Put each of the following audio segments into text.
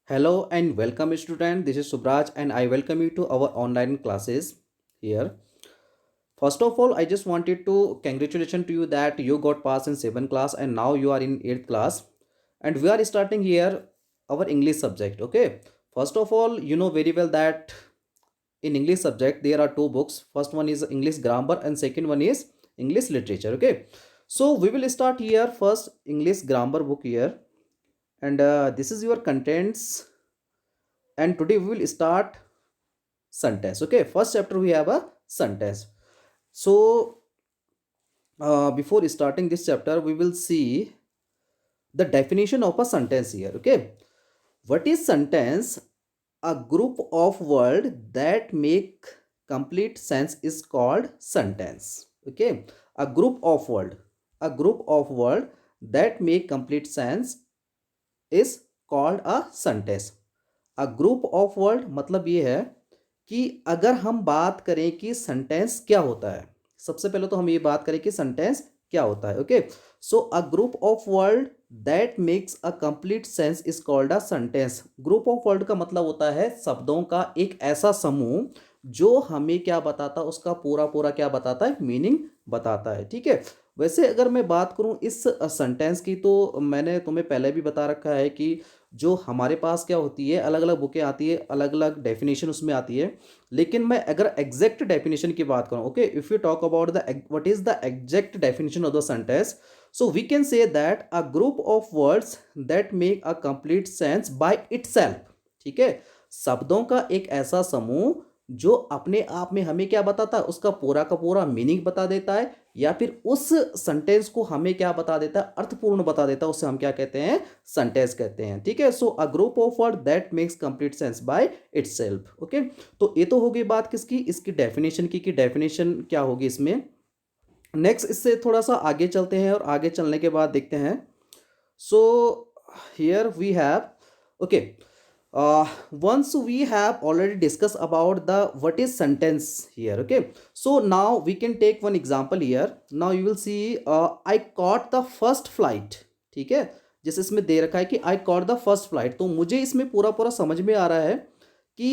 Hello and welcome student. This is Subraj and I welcome you to our online classes here. First of all, I just wanted to congratulation to you that you got passed in 7th class and now you are in 8th class and we are starting here our English subject. Okay. First of all, you know very well that in English subject there are two books. First one is English grammar and second one is English literature. Okay. So we will start here first English grammar book here and this is your contents and today we will start sentence. Okay, first chapter we have a sentence. So before starting this chapter we will see the definition of a sentence here. Okay, what is sentence? A group of word that make complete sense is called sentence. Okay, a group of word, a group of word that make complete sense is called a sentence. A group of word मतलब ये है कि अगर हम बात करें कि sentence क्या होता है, सबसे पहले तो हम ये बात करें कि सेंटेंस क्या होता है. Okay, so a group of word that makes a complete sense is called a sentence. Group of word का मतलब होता है शब्दों का एक ऐसा समूह जो हमें क्या बताता है, उसका पूरा पूरा क्या बताता है, मीनिंग बताता है. ठीक है, वैसे अगर मैं बात करूं इस सेंटेंस की तो मैंने तुम्हें पहले भी बता रखा है कि जो हमारे पास क्या होती है, अलग अलग बुकें आती है, अलग अलग डेफिनेशन उसमें आती है. लेकिन मैं अगर एग्जैक्ट डेफिनेशन की बात करूं, okay, if you talk about the what is the exact definition of the sentence, so we can say that a group of words that make a complete sense by itself. ठीक है, शब्दों का एक ऐसा समूह जो अपने आप में हमें क्या बताता है, उसका पूरा का पूरा मीनिंग बता देता है या फिर उस सेंटेंस को हमें क्या बता देता है, अर्थपूर्ण बता देता है, उससे हम क्या कहते हैं, सेंटेंस कहते हैं. ठीक है, so a group of word that makes complete sense by itself. Okay, तो ये तो होगी बात किसकी, इसकी डेफिनेशन की, डेफिनेशन क्या होगी इसमें. नेक्स्ट इससे थोड़ा सा आगे चलते हैं और आगे चलने के बाद देखते हैं. So here we have, okay, once we have already discussed about the what is sentence here. Okay, so now we can take one example here. Now you will see, I caught the first flight. ठीक है, जैसे इसमें दे रखा है कि I caught the first flight, तो मुझे इसमें पूरा पूरा समझ में आ रहा है कि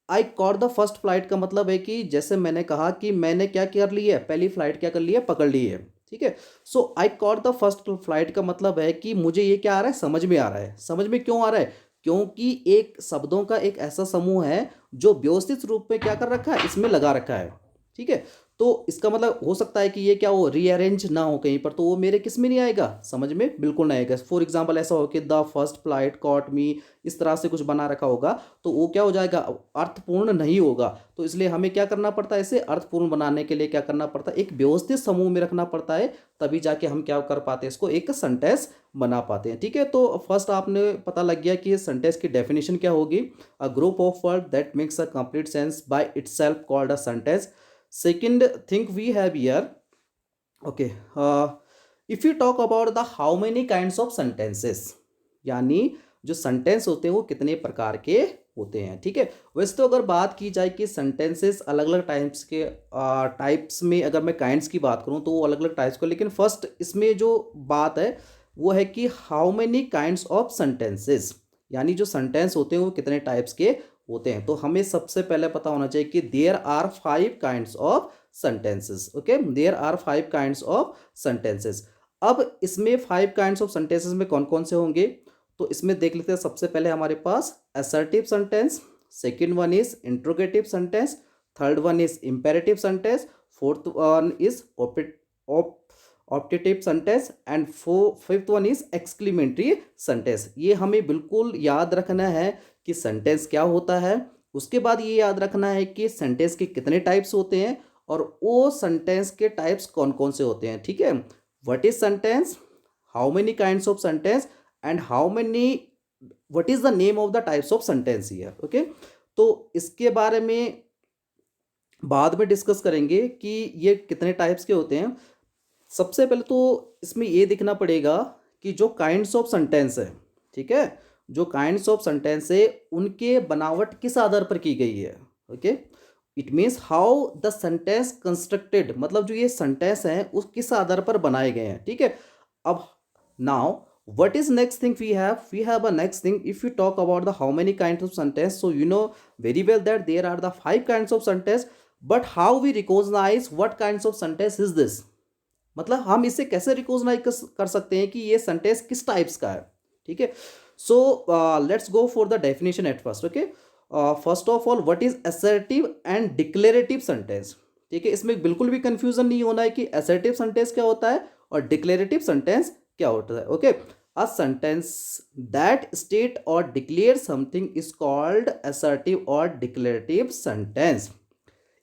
I caught the first flight का मतलब है कि जैसे मैंने कहा कि मैंने क्या कर ली है, पहली फ्लाइट क्या कर ली है, पकड़ ली है. ठीक है, so I caught the first flight का मतलब है कि मुझे ये क्या आ रहा है, समझ में आ रहा है. समझ में क्यों आ रहा है, क्योंकि एक शब्दों का एक ऐसा समूह है जो व्यवस्थित रूप में क्या कर रखा है, इसमें लगा रखा है. ठीक है, तो इसका मतलब हो सकता है कि ये क्या हो, रीअरेंज ना हो कहीं पर, तो वो मेरे किस में नहीं आएगा, समझ में बिल्कुल नहीं आएगा. फॉर एग्जाम्पल ऐसा हो कि the first flight caught me, इस तरह से कुछ बना रखा होगा तो वो क्या हो जाएगा, अर्थपूर्ण नहीं होगा. तो इसलिए हमें क्या करना पड़ता है, इसे अर्थपूर्ण बनाने के लिए क्या करना पड़ता है, एक व्यवस्थित समूह में रखना पड़ता है, तभी जाके हम क्या कर पाते हैं, इसको एक सेंटेंस बना पाते हैं. ठीक है, तो फर्स्ट आपने पता लग गया कि सेंटेंस की डेफिनेशन क्या होगी. A group of word that makes a complete sense by itself called a sentence. Second thing we have here, okay, if you talk about the how many kinds of sentences, यानी जो sentence होते हैं वो कितने प्रकार के होते हैं. ठीक है, वैसे तो अगर बात की जाए कि सेंटेंसेस अलग अलग टाइप्स के, टाइप्स में अगर मैं काइंड्स की बात करूं तो वो अलग अलग टाइप्स को, लेकिन फर्स्ट इसमें जो बात है वो है कि how many kinds of sentences, यानी जो सेंटेंस होते हैं वो कितने टाइप्स के होते हैं. तो हमें सबसे पहले पता होना चाहिए कि there are 5 kinds of sentences. Okay, there are 5 kinds of sentences. अब इसमें 5 kinds of sentences में कौन कौन से होंगे, तो इसमें देख लेते हैं. सबसे पहले हमारे पास assertive sentence, second one is interrogative sentence, third one is imperative sentence, fourth one is optative sentence and fifth one is exclamatory sentence. ये हमें बिल्कुल याद रखना है कि सेंटेंस क्या होता है. उसके बाद ये याद रखना है कि सेंटेंस के कितने टाइप्स होते हैं और वो सेंटेंस के टाइप्स कौन कौन से होते हैं. ठीक है, what is sentence, how many kinds of sentence and how many, what is the name of the types of sentence here. Okay, तो इसके बारे में बाद में डिस्कस करेंगे कि ये कितने टाइप्स के होते हैं. सबसे पहले तो इसमें ये देखना पड़ेगा कि जो काइंड्स ऑफ सेंटेंस है, ठीक है, जो काइंड्स ऑफ सेंटेंस है उनके बनावट किस आधार पर की गई है. Okay, it means how the sentence constructed, मतलब जो ये सेंटेंस हैं उस किस आधार पर बनाए गए हैं. ठीक है, अब now What is next thing we have a next thing. If you talk about the how many kinds of sentence, so you know very well that there are the five kinds of sentence. But how we recognize what kinds of sentence is this, मतलब हम इसे कैसे recognise कर सकते हैं कि ये sentence किस टाइप्स का है. ठीक है. So let's go for the definition at first. Okay. First of all, what is assertive and declarative sentence. ठीक है. इसमें बिल्कुल भी कंफ्यूजन नहीं होना है कि असर्टिव सेंटेंस क्या होता है और डिक्लेरेटिव सेंटेंस क्या होता है. Okay. A sentence that state और declare something is called assertive और डिक्लेरेटिव सेंटेंस.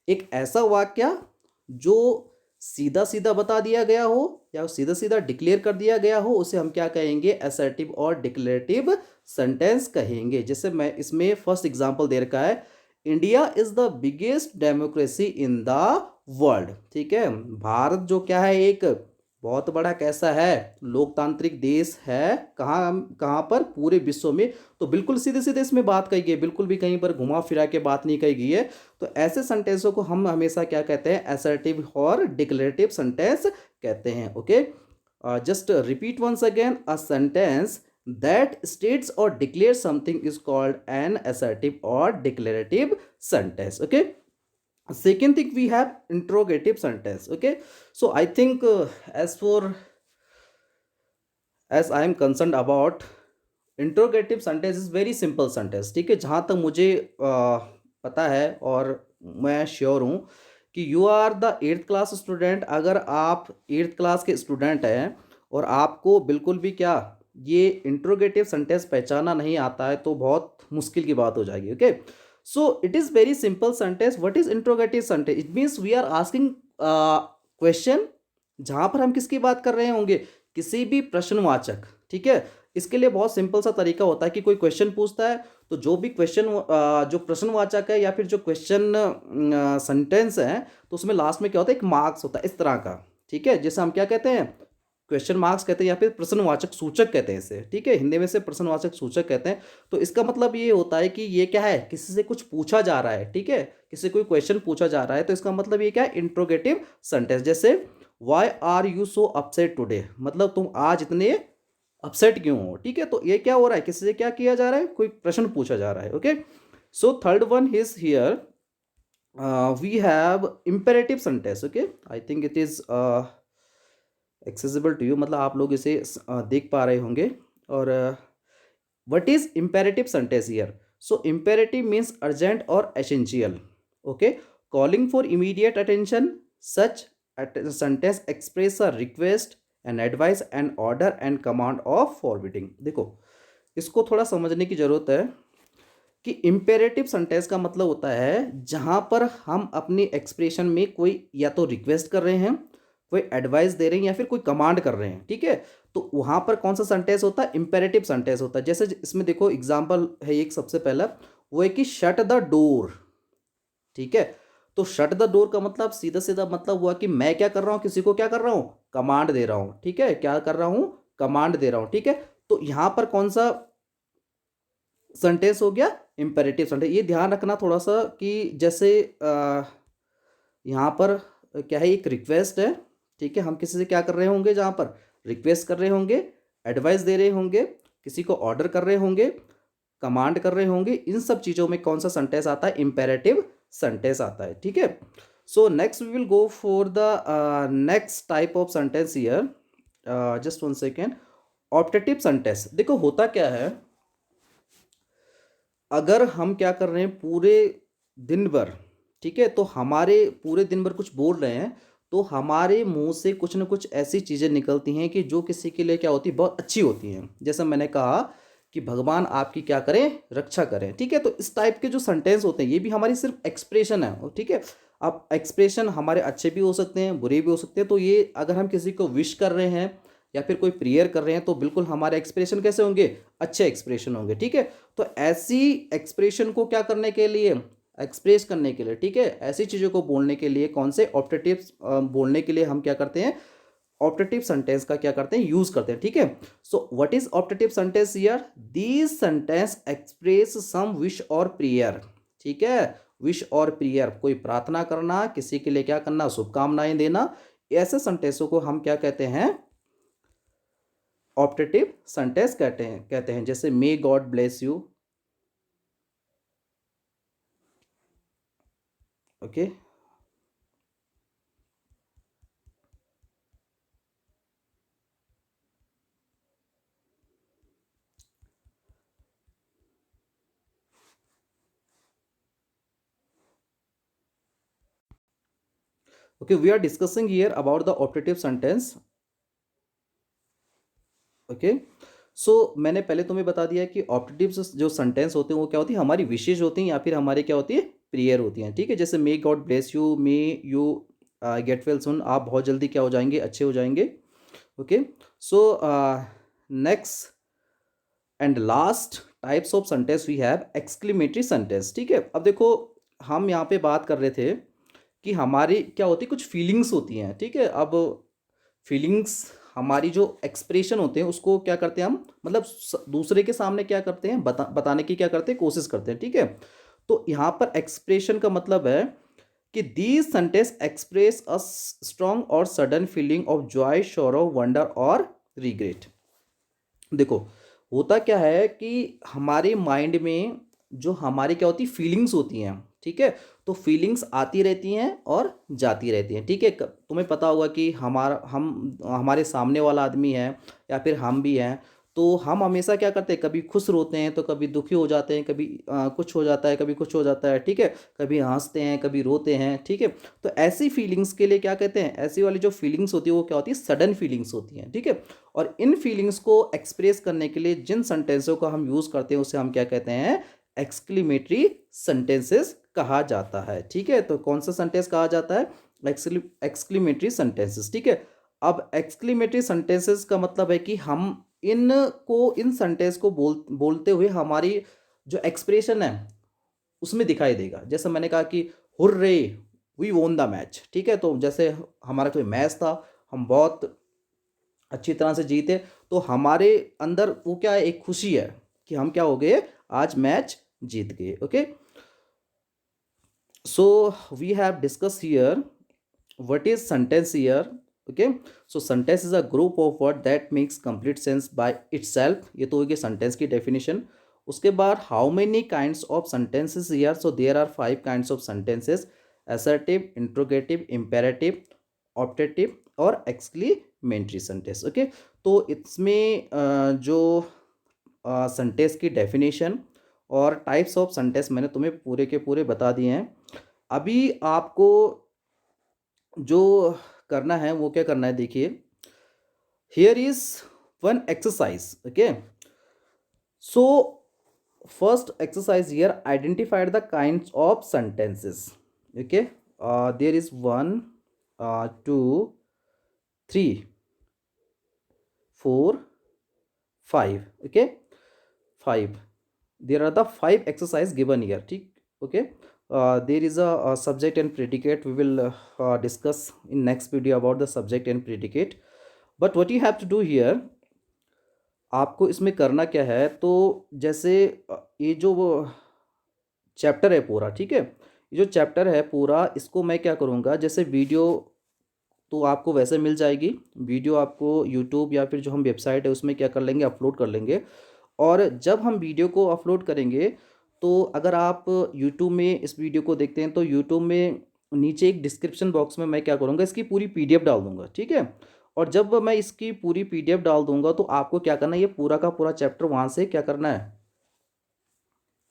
एक ऐसा वाक्य जो सीधा सीधा बता दिया गया हो या सीधा सीधा डिक्लेयर कर दिया गया हो, उसे हम क्या कहेंगे, असर्टिव और डिक्लेरेटिव सेंटेंस कहेंगे. जैसे मैं इसमें फर्स्ट एग्जांपल दे रखा है, India is the biggest democracy in the world. ठीक है. भारत जो क्या है, एक बहुत बड़ा कैसा है, लोकतांत्रिक देश है. कहाँ कहाँ पर, पूरे विश्व में. तो बिल्कुल सीधे सीधे इसमें बात कही गई, बिल्कुल भी कहीं पर घुमा फिरा के बात नहीं कही गई है. तो ऐसे सेंटेंसों को हम हमेशा क्या कहते हैं, असर्टिव और डिक्लेरेटिव सेंटेंस कहते हैं. Okay. Just repeat once again, a sentence that states और declare something is called an assertive और declarative sentence. Okay. Second thing, we have interrogative sentence. Okay. So I think as I am concerned about interrogative sentence is very simple sentence. ठीक है. जहाँ तक मुझे पता है और मैं श्योर हूँ कि you are the 8th class student. अगर आप 8th क्लास के स्टूडेंट हैं और आपको बिल्कुल भी क्या ये इंट्रोगेटिव सेंटेंस पहचाना नहीं आता है, तो बहुत मुश्किल की बात हो जाएगी. Okay. So it is very simple sentence. What is interrogative sentence? It means we are asking question, जहाँ पर हम किसकी बात कर रहे होंगे, किसी भी प्रश्नवाचक. ठीक है. इसके लिए बहुत सिंपल सा तरीका होता है कि कोई क्वेश्चन पूछता है, तो जो भी क्वेश्चन जो प्रश्नवाचक है या फिर जो क्वेश्चन सेंटेंस है, तो उसमें लास्ट में क्या होता है, एक मार्क्स होता है इस तरह का. ठीक है. जैसे हम क्या कहते हैं, क्वेश्चन मार्क्स कहते हैं या फिर प्रश्नवाचक सूचक कहते हैं इसे. ठीक है. हिंदी में से प्रश्नवाचक सूचक कहते हैं. तो इसका मतलब ये होता है कि ये क्या है, किसी से कुछ पूछा जा रहा है. ठीक है. किसी कोई क्वेश्चन पूछा जा रहा है, तो इसका मतलब ये क्या है, इंट्रोगेटिव सेंटेंस. जैसे why are you so upset today, मतलब तुम आज इतने अपसेट क्यों हो. ठीक है. तो ये क्या हो रहा है, किसी से क्या किया जा रहा है, कोई प्रश्न पूछा जा रहा है. Okay. So third one is here, we have imperative sentence. Okay. I think it is accessible to you, मतलब आप लोग इसे देख पा रहे होंगे. और what is imperative sentence here. So imperative means urgent और essential. Okay. Calling for immediate attention. Such sentence express a request and advice and order and command of forwarding. देखो, इसको थोड़ा समझने की जरूरत है कि इंपेरेटिव सेंटेंस का मतलब होता है जहां पर हम अपनी एक्सप्रेशन में कोई या तो रिक्वेस्ट कर रहे हैं, कोई एडवाइस दे रहे हैं या फिर कोई कमांड कर रहे हैं. ठीक है. तो वहां पर कौन सा सेंटेंस होता है, इंपेरेटिव सेंटेंस होता है. जैसे इसमें देखो एग्जांपल है एक, सबसे पहला वो है कि शट द डोर. ठीक है. तो शट द डोर का मतलब सीधा सीधा मतलब हुआ कि मैं क्या कर रहा हूं, किसी को क्या कर रहा हूं, कमांड दे रहा हूं. ठीक है. क्या कर रहा हूं, कमांड दे रहा हूं. ठीक है. तो यहां पर कौन सा सेंटेंस हो गया, इंपेरेटिव सेंटेंस. ये ध्यान रखना थोड़ा सा कि जैसे यहाँ पर क्या है, एक रिक्वेस्ट है. ठीक है. हम किसी से क्या कर रहे होंगे, जहाँ पर रिक्वेस्ट कर रहे होंगे, एडवाइस दे रहे होंगे, किसी को ऑर्डर कर रहे होंगे, कमांड कर रहे होंगे. इन सब चीज़ों में कौन सा सेंटेंस आता है, इंपेरेटिव सेंटेंस आता है. ठीक है. So next we will go for the next type of sentence here. Just one second. Optative sentence. देखो होता क्या है, अगर हम क्या कर रहे हैं पूरे दिन भर, ठीक है, तो हमारे पूरे दिन भर कुछ बोल रहे हैं, तो हमारे मुंह से कुछ ना कुछ ऐसी चीज़ें निकलती हैं कि जो किसी के लिए क्या होती है, बहुत अच्छी होती हैं. जैसे मैंने कहा कि भगवान आपकी क्या करें, रक्षा करें. ठीक है. तो इस टाइप के जो सेंटेंस होते हैं, ये भी हमारी सिर्फ एक्सप्रेशन है. ठीक है. अब एक्सप्रेशन हमारे अच्छे भी हो सकते हैं, बुरे भी हो सकते हैं. तो ये अगर हम किसी को विश कर रहे हैं या फिर कोई प्रेयर कर रहे हैं, तो बिल्कुल हमारे एक्सप्रेशन कैसे होंगे, अच्छे एक्सप्रेशन होंगे. ठीक है. तो ऐसी एक्सप्रेशन को क्या करने के लिए, एक्सप्रेस करने के लिए, ठीक है, ऐसी चीज़ों को बोलने के लिए कौन से ऑप्टेटिव बोलने के लिए हम क्या करते हैं, ऑप्टेटिव सेंटेंस का क्या करते हैं, यूज करते हैं. ठीक है. So what is optative sentence here, these sentence express some wish और प्रेयर. ठीक है. विश और प्रेयर, कोई प्रार्थना करना, किसी के लिए क्या करना, शुभकामनाएं देना, ऐसे सेंटेंसों को हम क्या कहते हैं, ऑप्टेटिव सेंटेंस कहते हैं जैसे may God bless you. Okay, okay, we are discussing here about the optative sentence. Okay, so मैंने पहले तुम्हें बता दिया कि ऑप्टेटिव जो सेंटेंस होते हैं वो क्या होती है, हमारी विशेष होती हैं या फिर हमारे क्या होती है, प्रेयर होती हैं। ठीक है, जैसे may God bless you, may you get well soon, आप बहुत जल्दी क्या हो जाएंगे, अच्छे हो जाएंगे। Okay, so next and last types of sentence we have exclamatory sentence. ठीक है, अब देखो हम यहाँ पे बात कर रहे थे कि हमारी क्या होती है, कुछ फीलिंग्स होती हैं। ठीक है, अब फीलिंग्स हमारी जो एक्सप्रेशन होते हैं उसको क्या करते हैं हम, मतलब दूसरे के सामने क्या करते हैं, बताने की क्या करते हैं, कोशिश करते हैं। ठीक है, तो यहाँ पर एक्सप्रेशन का मतलब है कि these sentence express a strong और sudden feeling of joy, sorrow, wonder और रिग्रेट। देखो होता क्या है कि हमारे माइंड में जो हमारी क्या होती फीलिंग्स होती हैं, ठीक है, तो फीलिंग्स आती रहती हैं और जाती रहती हैं। ठीक है, तुम्हें पता होगा कि हमारे सामने वाला आदमी है या फिर हम भी हैं, तो हम हमेशा क्या करते हैं, कभी खुश रोते हैं तो कभी दुखी हो जाते हैं, कभी कुछ हो जाता है, कभी कुछ हो जाता है। ठीक है, कभी हंसते हैं, कभी रोते हैं। ठीक है, तो ऐसी फीलिंग्स के लिए क्या कहते हैं, ऐसी वाली जो फीलिंग्स होती है वो क्या होती है, सडन फीलिंग्स होती हैं। ठीक है, और इन फीलिंग्स को एक्सप्रेस करने के लिए जिन सेंटेंसों का हम यूज़ करते हैं उसे हम क्या कहते हैं, एक्सक्लेमेटरी सेंटेंसेस कहा जाता है। ठीक है, तो कौन सा सेंटेंस कहा जाता है, एक्सक्लेमेटरी सेंटेंसेस। ठीक है, अब एक्सक्लेमेटरी सेंटेंसेस का मतलब है कि हम इन सेंटेंस को बोलते हुए हमारी जो एक्सप्रेशन है उसमें दिखाई देगा। जैसे मैंने कहा कि hurray, we won the match. ठीक है, तो जैसे हमारा कोई मैच था, हम बहुत अच्छी तरह से जीते, तो हमारे अंदर वो क्या है, एक खुशी है कि हम क्या हो गए, आज मैच जीत गए। Okay, so we have discuss here what is sentence here. Okay, so sentence is a group of word that makes complete sense by itself. ये तो होगी sentence की definition। उसके बाद how many kinds of sentences here, so there are 5 kinds of sentences: assertive, interrogative, imperative, optative और exclamatory sentence। Okay, तो इसमें जो सेंटेंस की डेफिनेशन और टाइप्स ऑफ सेंटेंस मैंने तुम्हें पूरे के पूरे बता दिए हैं। अभी आपको जो करना है वो क्या करना है, देखिए here is one exercise. Okay, so first exercise here, identified the kinds of sentences. Okay, there is 1 2 3 4 5। Okay, 5, there are the 5 exercise given here। ठीक, okay, there is a subject and predicate, we will discuss in next video about the subject and predicate। but what you have to do here, आपको इसमें करना क्या है, तो जैसे ये जो चैप्टर है पूरा, ठीक है, ये जो चैप्टर है पूरा, इसको मैं क्या करूँगा, जैसे वीडियो तो आपको वैसे मिल जाएगी, वीडियो आपको यूट्यूब या फिर जो हम वेबसाइट है उसमें क्या कर लेंगे, अपलोड कर लेंगे। और जब हम वीडियो को अपलोड करेंगे, तो अगर आप यूट्यूब में इस वीडियो को देखते हैं तो यूट्यूब में नीचे एक डिस्क्रिप्शन बॉक्स में मैं क्या करूँगा, इसकी पूरी पीडीएफ डाल दूँगा। ठीक है, और जब मैं इसकी पूरी पीडीएफ डाल दूँगा तो आपको क्या करना है, ये पूरा का पूरा चैप्टर वहाँ से क्या करना है,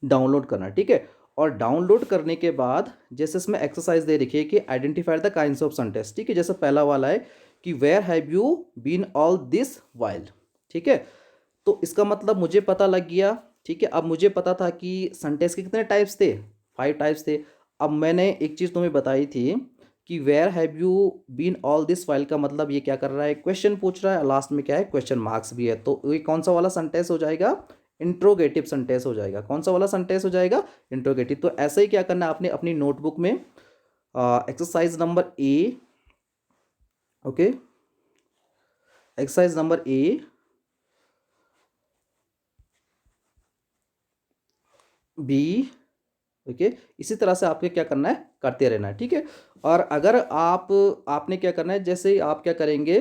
डाउनलोड करना है। ठीक है, और डाउनलोड करने के बाद जैसे इसमें एक्सरसाइज दे रखी है कि identify the kinds of sentence. ठीक है, जैसे पहला वाला है कि where have you been all this while. ठीक है, तो इसका मतलब मुझे पता लग गया। ठीक है, अब मुझे पता था कि सेंटेंस के कितने टाइप्स थे, 5 टाइप्स थे। अब मैंने एक चीज़ तुम्हें बताई थी कि where have you been all this while का मतलब ये क्या कर रहा है, क्वेश्चन पूछ रहा है, लास्ट में क्या है, क्वेश्चन मार्क्स भी है। तो ये कौन सा वाला सेंटेंस हो जाएगा, इंट्रोगेटिव सेंटेंस हो जाएगा। कौन सा वाला सेंटेंस हो जाएगा, इंट्रोगेटिव। तो ऐसे ही क्या करना है, आपने अपनी नोटबुक में exercise number A, okay, exercise number A, B, okay, इसी तरह से आपके क्या करना है, करते रहना है। ठीक है, और अगर आपने क्या करना है, जैसे आप क्या करेंगे,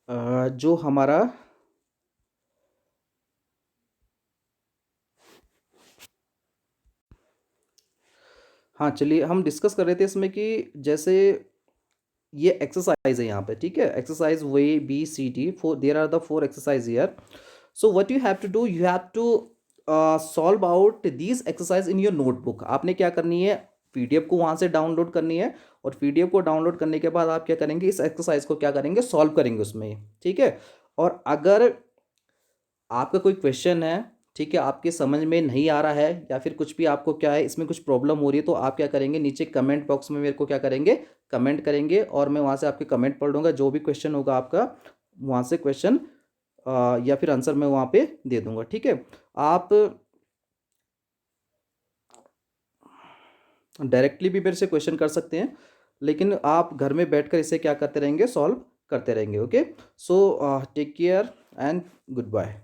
जो हमारा हाँ, चलिए हम डिस्कस कर रहे थे इसमें कि जैसे ये एक्सरसाइज है यहाँ पे, ठीक है, exercise A B C D, four, there are the four exercise here. So what you have to do, you have to solve out these exercise in your notebook. आपने क्या करनी है, पीडीएफ को वहाँ से डाउनलोड करनी है, और पीडीएफ को डाउनलोड करने के बाद आप क्या करेंगे, इस एक्सरसाइज को क्या करेंगे, सॉल्व करेंगे उसमें, ठीक है. और अगर आपका कोई क्वेश्चन है, ठीक है, आपके समझ में नहीं आ रहा है, या फिर कुछ भी आपको क्या है इसमें कुछ प्रॉब्लम हो रही है, तो आप क्या करेंगे, नीचे कमेंट बॉक्स में मेरे को क्या करेंगे, कमेंट करेंगे, और मैं वहाँ से आपके कमेंट पढ़ लूँगा. जो भी क्वेश्चन होगा आपका, वहाँ से क्वेश्चन या फिर आंसर मैं वहाँ पे दे दूँगा, ठीक है. आप डायरेक्टली भी मेरे से क्वेश्चन कर सकते हैं, लेकिन आप घर में बैठकर इसे क्या करते रहेंगे, सॉल्व करते रहेंगे. Okay, so take care and good bye.